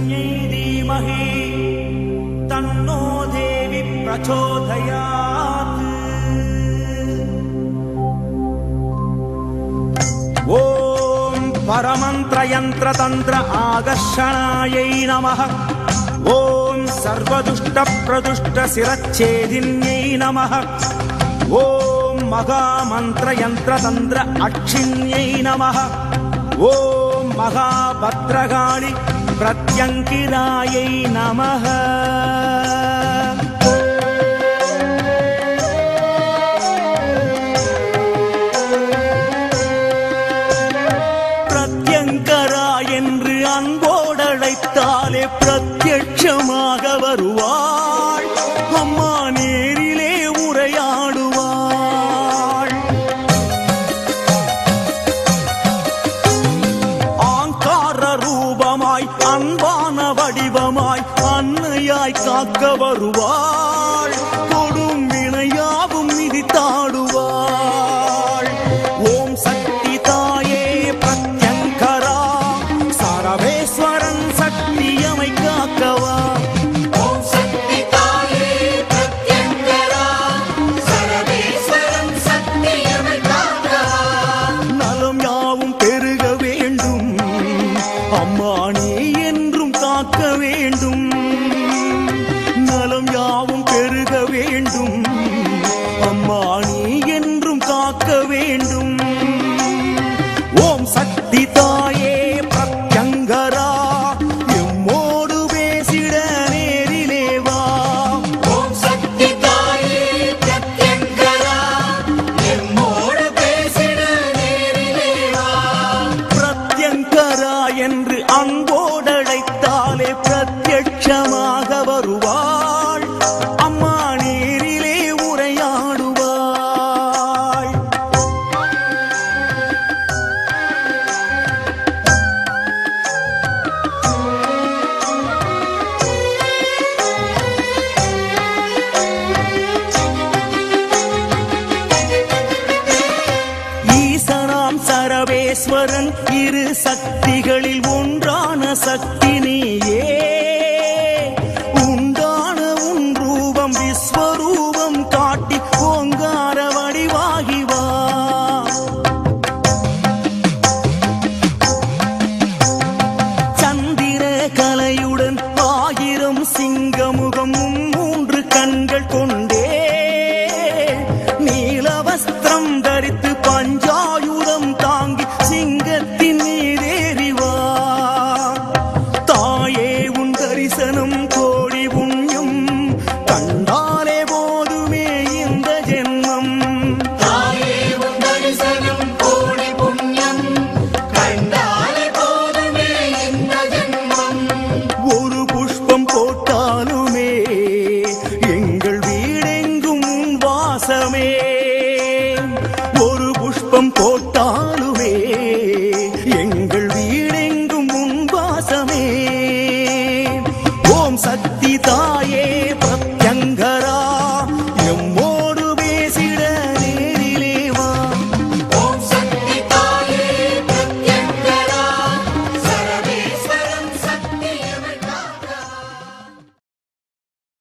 तस्मै धीमहि तन्नो देवी प्रचोदयात्। ॐ परमन्त्रयन्त्रतन्त्र आकर्षणायै नमः। ॐ सर्वदुष्टप्रदुष्टशिरच्छेदिन्यै नमः। ॐ महामन्त्रयन्त्रतन्त्र अक्षिण्यै नमः। ॐ महाभद्रकाळि प्रत्यङ्किरायै नमः। பிரத்யங்கரா என்று அன்போடழைத்தாலே பிரத்யட்சமாக வருவாள் அம்மா, நேரிலே உரையாடுவாள். ஆங்கார ரூபமாய் அன்பான வடிவமாய் அன்னையாய் காக்க வருவாள். கொடும் வினையாவும் மிதித்தாடுவாள். ஓம் சக்தி தாயே பிரத்யங்கரா, சரவேஸ்வரன் சக்தியமை காக்கவா. ஓம் சக்தி தாயே பிரத்யங்கரா, சரவேஸ்வரன் சக்தியமை காக்கவா. நலம் யாவும் பெருக வேண்டும் அம்மா, நீ என்றும் காக்க வேண்டும். நலம் யாவும் பெருக வேண்டும் அம்மா, நீ என்றும் காக்க வேண்டும். ஓம் சக்தி தாயே பிரத்யங்கரா, எம்மோடு பேசிட நேரிலே வா. ஓம் சக்தி தாயே பிரத்யங்கரா, எம்மோடு பேசிட நேரிலே வா. பிரத்யங்கரா என்று அன்போடழைத்தாலே பிரத்யட்சமாக வருவாள் அம்மா, நேரிலே உரையாடுவாள். ஈசனாம் சரவேஸ்வரன் இரு சக்திகளில் ஒன்றான சக்தி நீயே. உண்டான உன் ரூபம் விஸ்வரூபம் காட்டி ஓங்கார வடிவாகி வா. சந்திர கலையுடன் ஆயிரம் சிங்கமும்